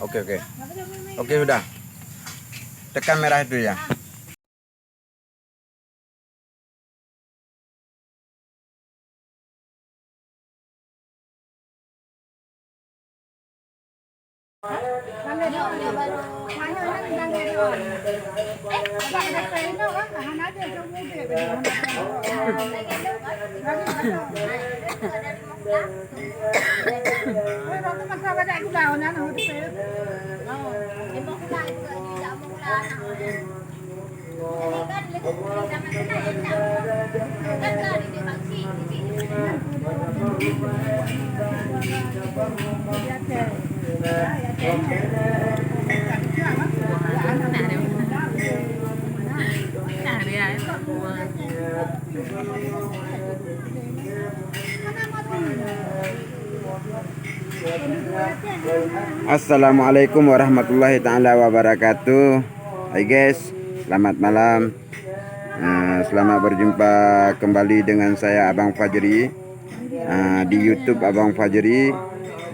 Oke oke. Oke udah. Tekan merah itu ya. Assalamualaikum warahmatullahi taala wabarakatuh. Hai guys, selamat malam. Selamat berjumpa kembali dengan saya Abang Fajri di YouTube Abang Fajri.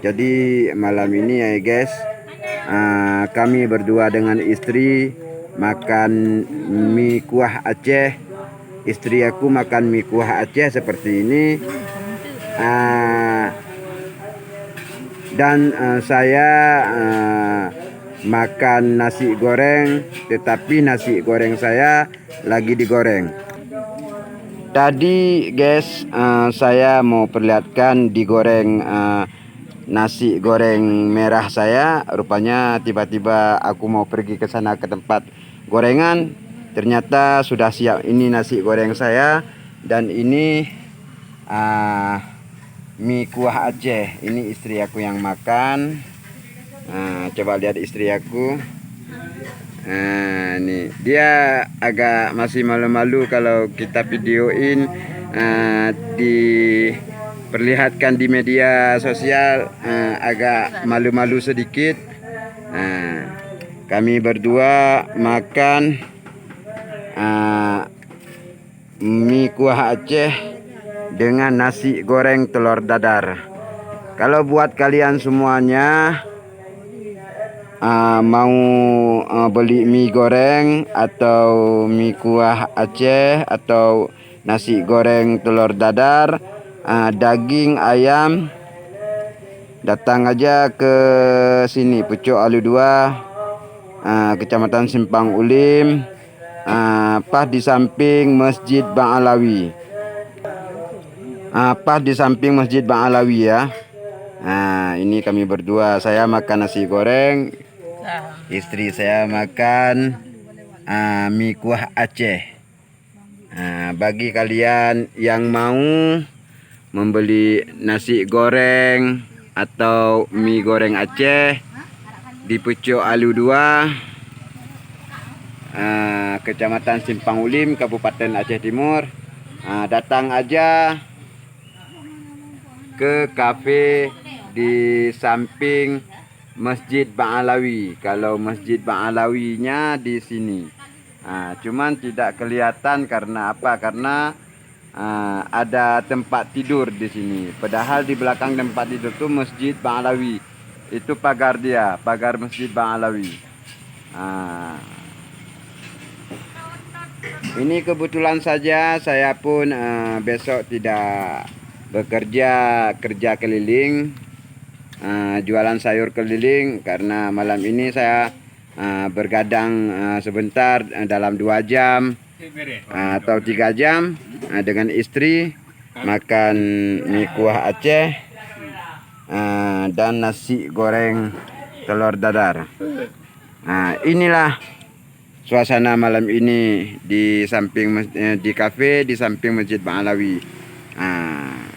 Jadi malam ini ya guys, kami berdua dengan istri makan mie kuah Aceh. Istri aku makan mie kuah Aceh seperti ini. Dan saya makan nasi goreng, tetapi nasi goreng saya lagi digoreng. Tadi guys, saya mau perlihatkan digoreng nasi goreng merah saya. Rupanya tiba-tiba aku mau pergi ke sana ke tempat gorengan, ternyata sudah siap. Ini nasi goreng saya dan ini mie kuah Aceh. Ini istri aku yang makan. Coba lihat istri aku. Nih dia agak masih malu-malu kalau kita videoin, diperlihatkan di media sosial, agak malu-malu sedikit. Kami berdua makan mie kuah Aceh dengan nasi goreng telur dadar. Kalau buat kalian semuanya mau beli mie goreng atau mie kuah Aceh atau nasi goreng telur dadar, daging ayam, datang aja ke sini Pucuk Alu 2, Kecamatan Simpang Ulim, pas di samping Masjid Bang Alawi. Pas di samping Masjid Bang Alawi ya. Ini kami berdua. Saya makan nasi goreng, istri saya makan mie kuah Aceh. Bagi kalian yang mau membeli nasi goreng atau mie goreng Aceh di Pucuk Alu 2, Kecamatan Simpang Ulim, Kabupaten Aceh Timur, datang aja ke kafe di samping Masjid Bang Alawi. Kalau Masjid Bang Alawinya di sini, cuman tidak kelihatan karena apa? Karena ada tempat tidur di sini. Padahal di belakang tempat tidur itu Masjid Bang Alawi. Itu pagar dia, pagar Masjid Bang Alawi. Ini kebetulan saja saya pun besok tidak kerja keliling, jualan sayur keliling, karena malam ini saya bergadang sebentar dalam 2 jam atau 3 jam dengan istri makan mie kuah Aceh dan nasi goreng telur dadar. Inilah suasana malam ini di samping di kafe di samping Masjid Bang Alawi.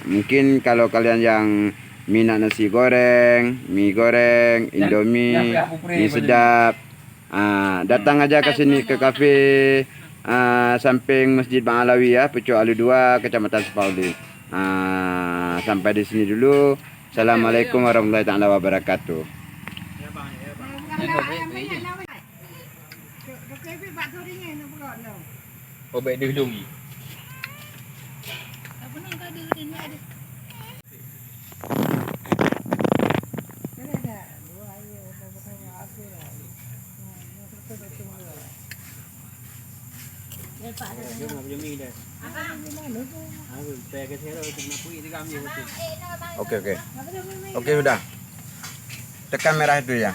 Mungkin kalau kalian yang minat nasi goreng, mie goreng, indomie, mie sedap, datang aja ke sini ke kafe samping Masjid Bang Alawi ya, Pucuk Alu 2, Kecamatan Sepauli. Sampai di sini dulu. Assalamualaikum warahmatullahi taala wabarakatuh. Oh, baik dia dulu. Oke, oke. Oke, sudah. Tekan merah itu ya.